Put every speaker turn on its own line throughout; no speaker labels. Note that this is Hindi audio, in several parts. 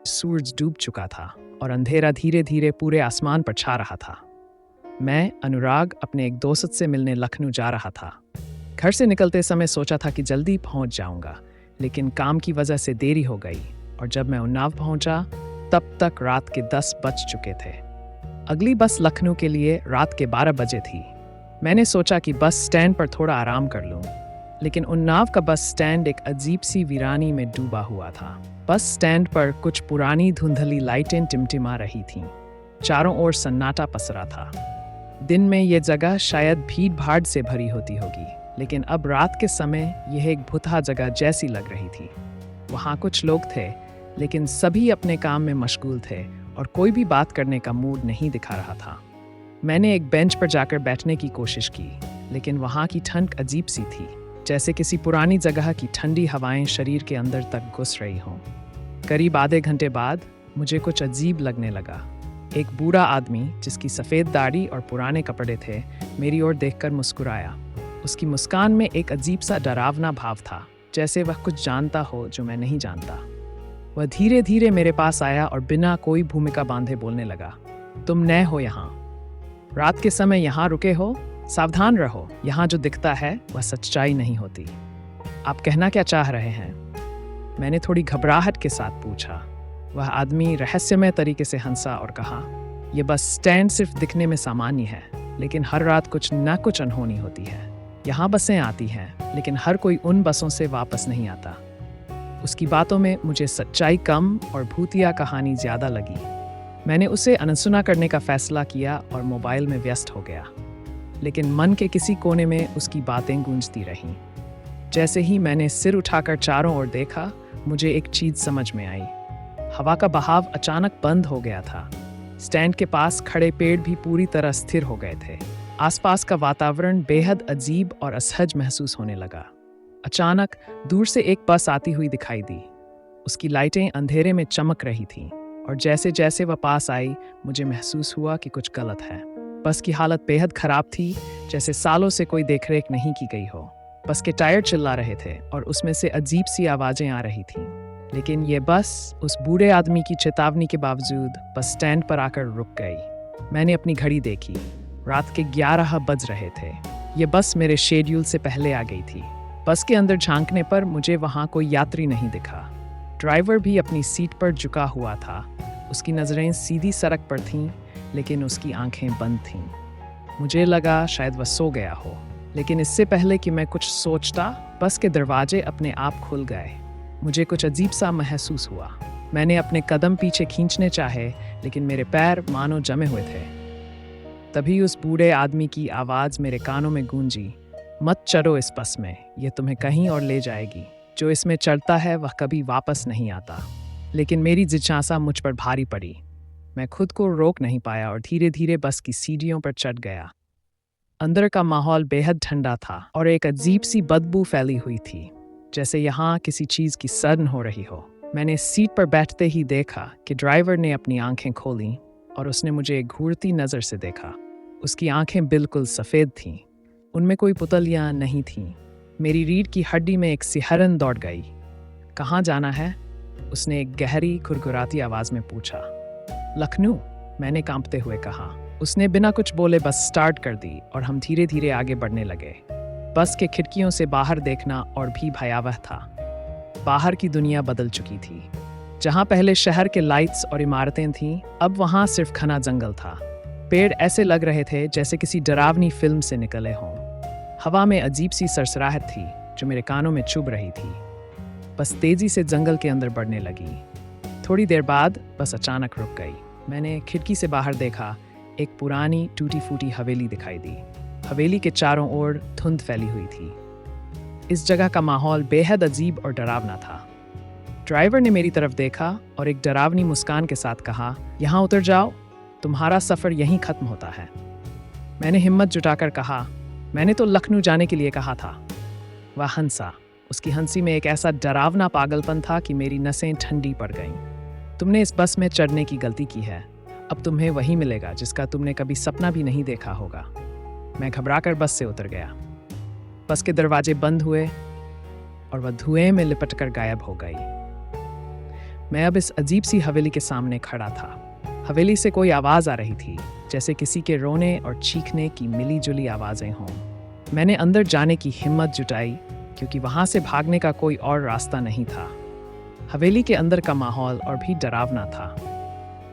सूरज डूब चुका था और अंधेरा धीरे धीरे पूरे आसमान पर छा रहा था। मैं अनुराग अपने एक दोस्त से मिलने लखनऊ जा रहा था। घर से निकलते समय सोचा था कि जल्दी पहुंच जाऊंगा, लेकिन काम की वजह से देरी हो गई और जब मैं उन्नाव पहुंचा तब तक रात के 10 बज चुके थे। अगली बस लखनऊ के लिए रात के 12 बजे थी। मैंने सोचा कि बस स्टैंड पर थोड़ा आराम कर लूं, लेकिन उन्नाव का बस स्टैंड एक अजीब सी वीरानी में डूबा हुआ था। बस स्टैंड पर कुछ पुरानी धुंधली लाइटें टिमटिमा रही थीं। चारों ओर सन्नाटा पसरा था। दिन में ये जगह शायद भीड़ भाड़ से भरी होती होगी, लेकिन अब रात के समय यह एक भुतहा जगह जैसी लग रही थी। वहाँ कुछ लोग थे, लेकिन सभी अपने काम में मशगूल थे और कोई भी बात करने का मूड नहीं दिखा रहा था। मैंने एक बेंच पर जाकर बैठने की कोशिश की, लेकिन वहाँ की ठंड अजीब सी थी, जैसे किसी पुरानी जगह की ठंडी हवाएं शरीर के अंदर तक घुस रही हों। करीब आधे घंटे बाद मुझे कुछ अजीब लगने लगा। एक बूढ़ा आदमी जिसकी सफ़ेद दाढ़ी और पुराने कपड़े थे मेरी ओर देखकर मुस्कुराया। उसकी मुस्कान में एक अजीब सा डरावना भाव था, जैसे वह कुछ जानता हो जो मैं नहीं जानता। वह धीरे धीरे मेरे पास आया और बिना कोई भूमिका बांधे बोलने लगा, तुम नए हो यहाँ? रात के समय यहाँ रुके हो? सावधान रहो, यहाँ जो दिखता है वह सच्चाई नहीं होती। आप कहना क्या चाह रहे हैं? मैंने थोड़ी घबराहट के साथ पूछा। वह आदमी रहस्यमय तरीके से हंसा और कहा, यह बस स्टैंड सिर्फ दिखने में सामान्य है, लेकिन हर रात कुछ न कुछ अनहोनी होती है। यहाँ बसें आती हैं, लेकिन हर कोई उन बसों से वापस नहीं आता। उसकी बातों में मुझे सच्चाई कम और भूतिया कहानी ज़्यादा लगी। मैंने उसे अनसुना करने का फैसला किया और मोबाइल में व्यस्त हो गया, लेकिन मन के किसी कोने में उसकी बातें गूंजती रहीं। जैसे ही मैंने सिर उठाकर चारों ओर देखा, मुझे एक चीज़ समझ में आई। हवा का बहाव अचानक बंद हो गया था। स्टैंड के पास खड़े पेड़ भी पूरी तरह स्थिर हो गए थे। आसपास का वातावरण बेहद अजीब और असहज महसूस होने लगा। अचानक दूर से एक बस आती हुई दिखाई दी। उसकी लाइटें अंधेरे में चमक रही थीं और जैसे जैसे वह पास आई, मुझे महसूस हुआ कि कुछ गलत है। बस की हालत बेहद खराब थी, जैसे सालों से कोई देखरेख नहीं की गई हो। बस के टायर चिल्ला रहे थे और उसमें से अजीब सी आवाज़ें आ रही थीं। लेकिन ये बस उस बूढ़े आदमी की चेतावनी के बावजूद बस स्टैंड पर आकर रुक गई। मैंने अपनी घड़ी देखी। रात के 11 बज रहे थे। ये बस मेरे शेड्यूल से पहले आ गई थी। बस के अंदर झांकने पर मुझे वहाँ कोई यात्री नहीं दिखा। ड्राइवर भी अपनी सीट पर झुका हुआ था। उसकी नज़रें सीधी सड़क पर थीं, लेकिन उसकी आंखें बंद थीं। मुझे लगा शायद वह सो गया हो, लेकिन इससे पहले कि मैं कुछ सोचता, बस के दरवाजे अपने आप खुल गए। मुझे कुछ अजीब सा महसूस हुआ। मैंने अपने कदम पीछे खींचने चाहे, लेकिन मेरे पैर मानो जमे हुए थे। तभी उस बूढ़े आदमी की आवाज़ मेरे कानों में गूंजी, मत चढ़ो इस बस में, यह तुम्हें कहीं और ले जाएगी। जो इसमें चढ़ता है वह कभी वापस नहीं आता। लेकिन मेरी जिज्ञासा मुझ पर भारी पड़ी। मैं खुद को रोक नहीं पाया और धीरे धीरे बस की सीढ़ियों पर चढ़ गया। अंदर का माहौल बेहद ठंडा था और एक अजीब सी बदबू फैली हुई थी, जैसे यहाँ किसी चीज़ की सड़न हो रही हो। मैंने सीट पर बैठते ही देखा कि ड्राइवर ने अपनी आंखें खोलीं और उसने मुझे एक घूरती नज़र से देखा। उसकी आंखें बिल्कुल सफ़ेद थीं, उनमें कोई पुतलियाँ नहीं थीं। मेरी रीढ़ की हड्डी में एक सिहरन दौड़ गई। कहाँ जाना है? उसने एक गहरी खुरखुराती आवाज़ में पूछा। लखनऊ, मैंने कांपते हुए कहा। उसने बिना कुछ बोले बस स्टार्ट कर दी और हम धीरे धीरे आगे बढ़ने लगे। बस के खिड़कियों से बाहर देखना और भी भयावह था। बाहर की दुनिया बदल चुकी थी। जहाँ पहले शहर के लाइट्स और इमारतें थीं, अब वहाँ सिर्फ घना जंगल था। पेड़ ऐसे लग रहे थे जैसे किसी डरावनी फिल्म से निकले हों। हवा में अजीब सी सरसराहट थी जो मेरे कानों में चुभ रही थी। बस तेजी से जंगल के अंदर बढ़ने लगी। थोड़ी देर बाद बस अचानक रुक गई। मैंने खिड़की से बाहर देखा। एक पुरानी टूटी फूटी हवेली दिखाई दी। हवेली के चारों ओर धुंध फैली हुई थी। इस जगह का माहौल बेहद अजीब और डरावना था। ड्राइवर ने मेरी तरफ देखा और एक डरावनी मुस्कान के साथ कहा, यहाँ उतर जाओ, तुम्हारा सफ़र यहीं ख़त्म होता है। मैंने हिम्मत जुटाकर कहा, मैंने तो लखनऊ जाने के लिए कहा था। वह हंसा। उसकी हंसी में एक ऐसा डरावना पागलपन था कि मेरी नसें ठंडी पड़ गईं। तुमने इस बस में चढ़ने की गलती की है। अब तुम्हें वही मिलेगा जिसका तुमने कभी सपना भी नहीं देखा होगा। मैं घबराकर बस से उतर गया। बस के दरवाजे बंद हुए और वह धुएं में लिपटकर गायब हो गई। मैं अब इस अजीब सी हवेली के सामने खड़ा था। हवेली से कोई आवाज़ आ रही थी, जैसे किसी के रोने और चीखने की मिली जुली आवाज़ें हों। मैंने अंदर जाने की हिम्मत जुटाई, क्योंकि वहाँ से भागने का कोई और रास्ता नहीं था। हवेली के अंदर का माहौल और भी डरावना था।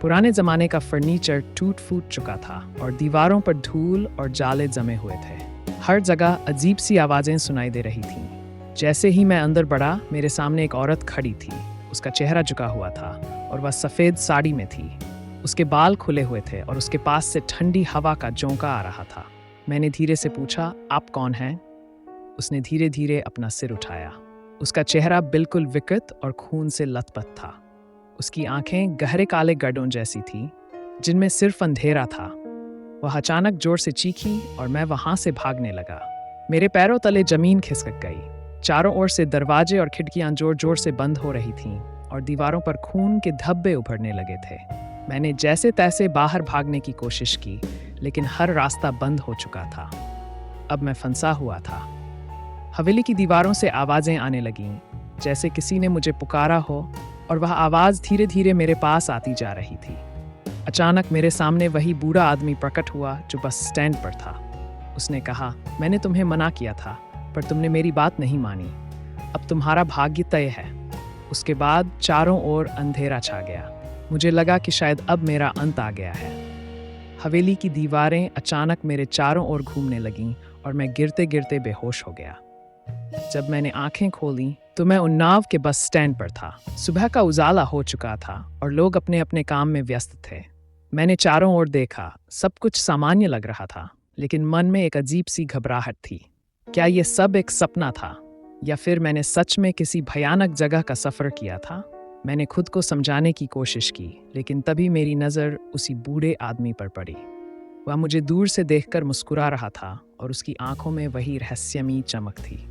पुराने ज़माने का फर्नीचर टूट फूट चुका था और दीवारों पर धूल और जाले जमे हुए थे। हर जगह अजीब सी आवाज़ें सुनाई दे रही थीं। जैसे ही मैं अंदर बढ़ा, मेरे सामने एक औरत खड़ी थी। उसका चेहरा झुका हुआ था और वह सफ़ेद साड़ी में थी। उसके बाल खुले हुए थे और उसके पास से ठंडी हवा का झोंका आ रहा था। मैंने धीरे से पूछा, आप कौन हैं? उसने धीरे धीरे अपना सिर उठाया। उसका चेहरा बिल्कुल विकृत और खून से लथपथ था। उसकी आंखें गहरे काले गड्ढों जैसी थीं, जिनमें सिर्फ अंधेरा था। वह अचानक जोर से चीखी और मैं वहां से भागने लगा। मेरे पैरों तले जमीन खिसक गई। चारों ओर से दरवाजे और खिड़कियां जोर जोर से बंद हो रही थीं और दीवारों पर खून के धब्बे उभरने लगे थे। मैंने जैसे तैसे बाहर भागने की कोशिश की, लेकिन हर रास्ता बंद हो चुका था। अब मैं फंसा हुआ था। हवेली की दीवारों से आवाज़ें आने लगीं, जैसे किसी ने मुझे पुकारा हो, और वह आवाज़ धीरे धीरे मेरे पास आती जा रही थी। अचानक मेरे सामने वही बूढ़ा आदमी प्रकट हुआ जो बस स्टैंड पर था। उसने कहा, मैंने तुम्हें मना किया था, पर तुमने मेरी बात नहीं मानी। अब तुम्हारा भाग्य तय है। उसके बाद चारों ओर अंधेरा छा गया। मुझे लगा कि शायद अब मेरा अंत आ गया है। हवेली की दीवारें अचानक मेरे चारों ओर घूमने लगीं और मैं गिरते गिरते बेहोश हो गया। जब मैंने आंखें खोलीं तो मैं उन्नाव के बस स्टैंड पर था। सुबह का उजाला हो चुका था और लोग अपने अपने काम में व्यस्त थे। मैंने चारों ओर देखा। सब कुछ सामान्य लग रहा था, लेकिन मन में एक अजीब सी घबराहट थी। क्या ये सब एक सपना था, या फिर मैंने सच में किसी भयानक जगह का सफ़र किया था? मैंने खुद को समझाने की कोशिश की, लेकिन तभी मेरी नज़र उसी बूढ़े आदमी पर पड़ी। वह मुझे दूर से देखकर मुस्कुरा रहा था और उसकी आंखों में वही रहस्यमयी चमक थी।